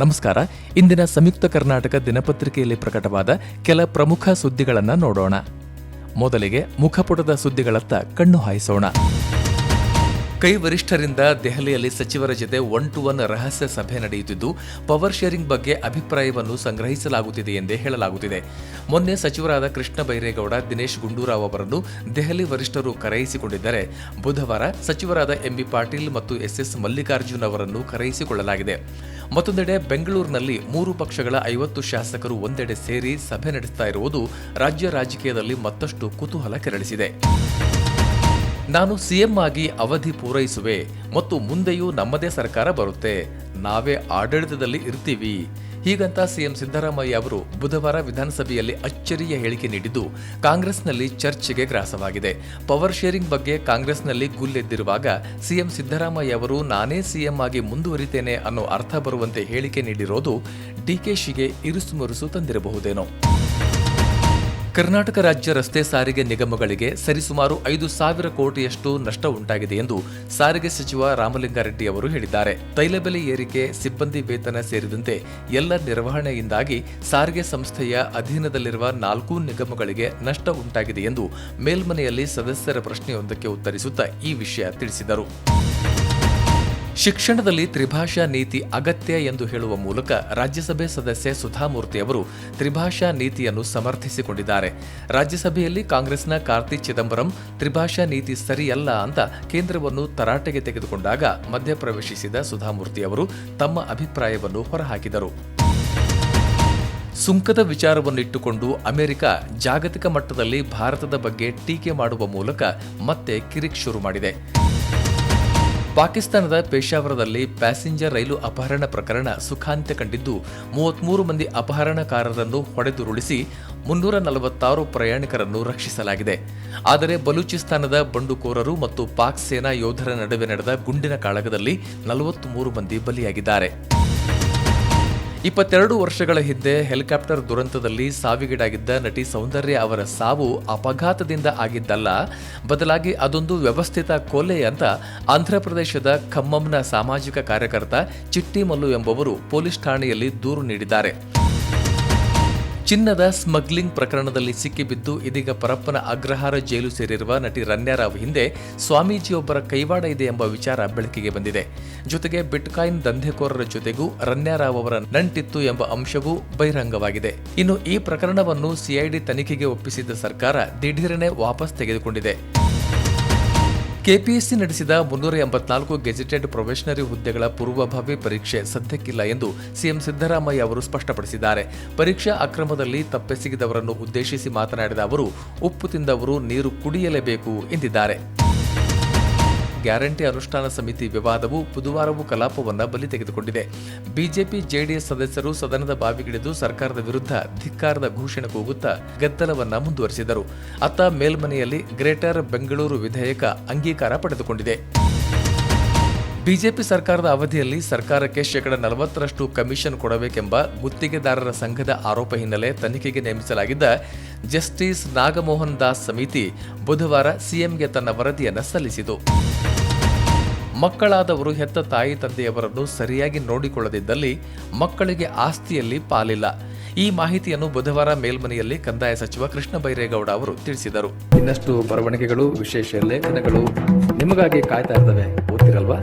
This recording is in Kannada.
ನಮಸ್ಕಾರ. ಇಂದಿನ ಸಂಯುಕ್ತ ಕರ್ನಾಟಕ ದಿನಪತ್ರಿಕೆಯಲ್ಲಿ ಪ್ರಕಟವಾದ ಕೆಲ ಪ್ರಮುಖ ಸುದ್ದಿಗಳನ್ನು ನೋಡೋಣ. ಮೊದಲಿಗೆ ಮುಖಪುಟದ ಸುದ್ದಿಗಳತ್ತ ಕಣ್ಣು ಹಾಯಿಸೋಣ. ಕೈ ವರಿಷ್ಠರಿಂದ ದೆಹಲಿಯಲ್ಲಿ ಸಚಿವರ ಜೊತೆ 1-to-1 ರಹಸ್ಯ ಸಭೆ ನಡೆಯುತ್ತಿದ್ದು, ಪವರ್ ಶೇರಿಂಗ್ ಬಗ್ಗೆ ಅಭಿಪ್ರಾಯವನ್ನು ಸಂಗ್ರಹಿಸಲಾಗುತ್ತಿದೆ ಎಂದೇ ಹೇಳಲಾಗುತ್ತಿದೆ. ಮೊನ್ನೆ ಸಚಿವರಾದ ಕೃಷ್ಣ ಬೈರೇಗೌಡ, ದಿನೇಶ್ ಗುಂಡೂರಾವ್ ಅವರನ್ನು ದೆಹಲಿ ವರಿಷ್ಠರು ಕರೆಯಿಸಿಕೊಂಡಿದ್ದರೆ, ಬುಧವಾರ ಸಚಿವರಾದ ಎಂಬಿ ಪಾಟೀಲ್ ಮತ್ತು ಎಸ್ಎಸ್ ಮಲ್ಲಿಕಾರ್ಜುನ್ ಅವರನ್ನು ಕರೆಯಿಸಿಕೊಳ್ಳಲಾಗಿದೆ. ಮತ್ತೊಂದೆಡೆ ಬೆಂಗಳೂರಿನಲ್ಲಿ 3 ಪಕ್ಷಗಳ 50 ಶಾಸಕರು ಒಂದೆಡೆ ಸೇರಿ ಸಭೆ ನಡೆಸ್ತಾ ಇರುವುದು ರಾಜ್ಯ ರಾಜಕೀಯದಲ್ಲಿ ಮತ್ತಷ್ಟು ಕುತೂಹಲ ಕೆರಳಿಸಿದೆ. ನಾನು ಸಿಎಂ ಆಗಿ ಅವಧಿ ಪೂರೈಸುವೆ ಮತ್ತು ಮುಂದೆಯೂ ನಮ್ಮದೇ ಸರ್ಕಾರ ಬರುತ್ತೆ, ನಾವೇ ಆಡಳಿತದಲ್ಲಿ ಇರ್ತೀವಿ, ಹೀಗಂತ ಸಿಎಂ ಸಿದ್ದರಾಮಯ್ಯ ಅವರು ಬುಧವಾರ ವಿಧಾನಸಭೆಯಲ್ಲಿ ಅಚ್ಚರಿಯ ಹೇಳಿಕೆ ನೀಡಿದ್ದು ಕಾಂಗ್ರೆಸ್ನಲ್ಲಿ ಚರ್ಚೆಗೆ ಗ್ರಾಸವಾಗಿದೆ. ಪವರ್ ಶೇರಿಂಗ್ ಬಗ್ಗೆ ಕಾಂಗ್ರೆಸ್ನಲ್ಲಿ ಗುಲ್ಲೆದ್ದಿರುವಾಗ ಸಿಎಂ ಸಿದ್ದರಾಮಯ್ಯ ಅವರು ನಾನೇ ಸಿಎಂ ಆಗಿ ಮುಂದುವರಿತೇನೆ ಅನ್ನೋ ಅರ್ಥ ಬರುವಂತೆ ಹೇಳಿಕೆ ನೀಡಿರೋದು ಡಿಕೆಶಿಗೆ ಇರುಸುಮುರುಸು ತಂದಿರಬಹುದೇನೋ. ಕರ್ನಾಟಕ ರಾಜ್ಯ ರಸ್ತೆ ಸಾರಿಗೆ ನಿಗಮಗಳಿಗೆ ಸರಿಸುಮಾರು 5,000 ಕೋಟಿಯಷ್ಟು ನಷ್ಟ ಉಂಟಾಗಿದೆ ಎಂದು ಸಾರಿಗೆ ಸಚಿವ ರಾಮಲಿಂಗಾರೆಡ್ಡಿ ಅವರು ಹೇಳಿದ್ದಾರೆ. ತೈಲ ಬೆಲೆ ಏರಿಕೆ, ಸಿಬ್ಬಂದಿ ವೇತನ ಸೇರಿದಂತೆ ಎಲ್ಲ ನಿರ್ವಹಣೆಯಿಂದಾಗಿ ಸಾರಿಗೆ ಸಂಸ್ಥೆಯ ಅಧೀನದಲ್ಲಿರುವ 4 ನಿಗಮಗಳಿಗೆ ನಷ್ಟ ಉಂಟಾಗಿದೆ ಎಂದು ಮೇಲ್ಮನೆಯಲ್ಲಿ ಸದಸ್ಯರ ಪ್ರಶ್ನೆಯೊಂದಕ್ಕೆ ಉತ್ತರಿಸುತ್ತಾ ಈ ವಿಷಯ ತಿಳಿಸಿದರು. ಶಿಕ್ಷಣದಲ್ಲಿ ತ್ರಿಭಾಷಾ ನೀತಿ ಅಗತ್ಯ ಎಂದು ಹೇಳುವ ಮೂಲಕ ರಾಜ್ಯಸಭೆ ಸದಸ್ಯೆ ಸುಧಾಮೂರ್ತಿ ಅವರು ತ್ರಿಭಾಷಾ ನೀತಿಯನ್ನು ಸಮರ್ಥಿಸಿಕೊಂಡಿದ್ದಾರೆ. ರಾಜ್ಯಸಭೆಯಲ್ಲಿ ಕಾಂಗ್ರೆಸ್ನ ಕಾರ್ತಿ ಚಿದಂಬರಂ ತ್ರಿಭಾಷಾ ನೀತಿ ಸರಿಯಲ್ಲ ಅಂತ ಕೇಂದ್ರವನ್ನು ತರಾಟೆಗೆ ತೆಗೆದುಕೊಂಡಾಗ ಮಧ್ಯಪ್ರವೇಶಿಸಿದ ಸುಧಾಮೂರ್ತಿ ಅವರು ತಮ್ಮ ಅಭಿಪ್ರಾಯವನ್ನು ಹೊರಹಾಕಿದರು. ಸುಂಕದ ವಿಚಾರವನ್ನಿಟ್ಟುಕೊಂಡು ಅಮೆರಿಕ ಜಾಗತಿಕ ಮಟ್ಟದಲ್ಲಿ ಭಾರತದ ಬಗ್ಗೆ ಟೀಕೆ ಮಾಡುವ ಮೂಲಕ ಮತ್ತೆ ಕಿರಿಕ್ ಶುರು ಮಾಡಿದೆ. ಪಾಕಿಸ್ತಾನದ ಪೇಶಾವರದಲ್ಲಿ ಪ್ಯಾಸೆಂಜರ್ ರೈಲು ಅಪಹರಣ ಪ್ರಕರಣ ಸುಖಾಂತ್ಯ ಕಂಡಿದ್ದು 33 ಮಂದಿ ಅಪಹರಣಕಾರರನ್ನು ಹೊಡೆದುರುಳಿಸಿ 346 ಪ್ರಯಾಣಿಕರನ್ನು ರಕ್ಷಿಸಲಾಗಿದೆ. ಆದರೆ ಬಲೂಚಿಸ್ತಾನದ ಬಂಡುಕೋರರು ಮತ್ತು ಪಾಕ್ ಸೇನಾ ಯೋಧರ ನಡುವೆ ನಡೆದ ಗುಂಡಿನ ಕಾಳಗದಲ್ಲಿ 43 ಮಂದಿ ಬಲಿಯಾಗಿದ್ದಾರೆ. 22 ವರ್ಷಗಳ ಹಿಂದೆ ಹೆಲಿಕಾಪ್ಟರ್ ದುರಂತದಲ್ಲಿ ಸಾವಿಗೀಡಾಗಿದ್ದ ನಟಿ ಸೌಂದರ್ಯ ಅವರ ಸಾವು ಅಪಘಾತದಿಂದ ಆಗಿದ್ದಲ್ಲ, ಬದಲಾಗಿ ಅದೊಂದು ವ್ಯವಸ್ಥಿತ ಕೊಲೆ ಅಂತ ಆಂಧ್ರಪ್ರದೇಶದ ಖಮ್మంನ ಸಾಮಾಜಿಕ ಕಾರ್ಯಕರ್ತ ಚಿಟ್ಟಿ ಮಲ್ಲು ಎಂಬುವರು ಪೊಲೀಸ್ ಠಾಣೆಯಲ್ಲಿ ದೂರು ನೀಡಿದ್ದಾರೆ. ಚಿನ್ನದ ಸ್ಮಗ್ಲಿಂಗ್ ಪ್ರಕರಣದಲ್ಲಿ ಸಿಕ್ಕಿಬಿದ್ದು ಇದೀಗ ಪರಪ್ಪನ ಅಗ್ರಹಾರ ಜೈಲು ಸೇರಿರುವ ನಟಿ ರನ್ಯಾರಾವ್ ಹಿಂದೆ ಸ್ವಾಮೀಜಿಯೊಬ್ಬರ ಕೈವಾಡ ಇದೆ ಎಂಬ ವಿಚಾರ ಬೆಳಕಿಗೆ ಬಂದಿದೆ. ಜೊತೆಗೆ ಬಿಟ್ಕಾಯಿನ್ ದಂಧೆಕೋರರ ಜೊತೆಗೂ ರನ್ಯಾರಾವ್ ಅವರ ನಂಟಿತ್ತು ಎಂಬ ಅಂಶವೂ ಬಹಿರಂಗವಾಗಿದೆ. ಇನ್ನು ಈ ಪ್ರಕರಣವನ್ನು ಸಿಐಡಿ ತನಿಖೆಗೆ ಒಪ್ಪಿಸಿದ್ದ ಸರ್ಕಾರ ದಿಢೀರನೆ ವಾಪಸ್ ತೆಗೆದುಕೊಂಡಿದೆ. ಕೆಪಿಎಸ್ಸಿ ನಡೆಸಿದ 384 ಗೆಜೆಟೆಡ್ ಪ್ರೊಬೇಷನರಿ ಹುದ್ದೆಗಳ ಪೂರ್ವಭಾವಿ ಪರೀಕ್ಷೆ ಸದ್ಯಕ್ಕಿಲ್ಲ ಎಂದು ಸಿಎಂ ಸಿದ್ದರಾಮಯ್ಯ ಅವರು ಸ್ಪಷ್ಟಪಡಿಸಿದ್ದಾರೆ. ಪರೀಕ್ಷಾ ಅಕ್ರಮದಲ್ಲಿ ತಪ್ಪೆಸಗಿದವರನ್ನು ಉದ್ದೇಶಿಸಿ ಮಾತನಾಡಿದ ಅವರು ಉಪ್ಪು ತಿಂದವರು ನೀರು ಕುಡಿಯಲೇಬೇಕು ಎಂದಿದ್ದಾರೆ. ಗ್ಯಾರಂಟಿ ಅನುಷ್ಠಾನ ಸಮಿತಿ ವಿವಾದವು ಬುಧವಾರವೂ ಕಲಾಪವನ್ನು ಬಲಿ ತೆಗೆದುಕೊಂಡಿದೆ. ಬಿಜೆಪಿ ಜೆಡಿಎಸ್ ಸದಸ್ಯರು ಸದನದ ಬಾವಿಗಿಳಿದು ಸರ್ಕಾರದ ವಿರುದ್ಧ ಧಿಕ್ಕಾರದ ಘೋಷಣೆ ಕೂಗುತ್ತಾ ಗದ್ದಲವನ್ನ ಮುಂದುವರಿಸಿದರು. ಅತ್ತ ಮೇಲ್ಮನೆಯಲ್ಲಿ ಗ್ರೇಟರ್ ಬೆಂಗಳೂರು ವಿಧೇಯಕ ಅಂಗೀಕಾರ ಪಡೆದುಕೊಂಡಿದೆ. ಬಿಜೆಪಿ ಸರ್ಕಾರದ ಅವಧಿಯಲ್ಲಿ ಸರ್ಕಾರಕ್ಕೆ 40% ಕಮಿಷನ್ ಕೊಡಬೇಕೆಂಬ ಗುತ್ತಿಗೆದಾರರ ಸಂಘದ ಆರೋಪ ಹಿನ್ನೆಲೆ ತನಿಖೆಗೆ ನೇಮಿಸಲಾಗಿದ್ದ ಜಸ್ಟಿಸ್ ನಾಗಮೋಹನ್ ದಾಸ್ ಸಮಿತಿ ಬುಧವಾರ ಸಿಎಂಗೆ ತನ್ನ ವರದಿಯನ್ನು ಸಲ್ಲಿಸಿತು. ಮಕ್ಕಳಾದವರು ಹೆತ್ತ ತಾಯಿ ತಂದೆಯವರನ್ನು ಸರಿಯಾಗಿ ನೋಡಿಕೊಳ್ಳದಿದ್ದಲ್ಲಿ ಮಕ್ಕಳಿಗೆ ಆಸ್ತಿಯಲ್ಲಿ ಪಾಲಿಲ್ಲ. ಈ ಮಾಹಿತಿಯನ್ನು ಬುಧವಾರ ಮೇಲ್ಮನೆಯಲ್ಲಿ ಕಂದಾಯ ಸಚಿವ ಕೃಷ್ಣ ಬೈರೇಗೌಡ ಅವರು ತಿಳಿಸಿದರು. ಇನ್ನಷ್ಟು ಬರವಣಿಗೆಗಳು, ವಿಶೇಷ ಲೇಖನಗಳು ನಿಮಗಾಗಿ ಕಾಯ್ತಾ ಇರ್ತವೆ, ಓದ್ತಿರಲ್ವಾ?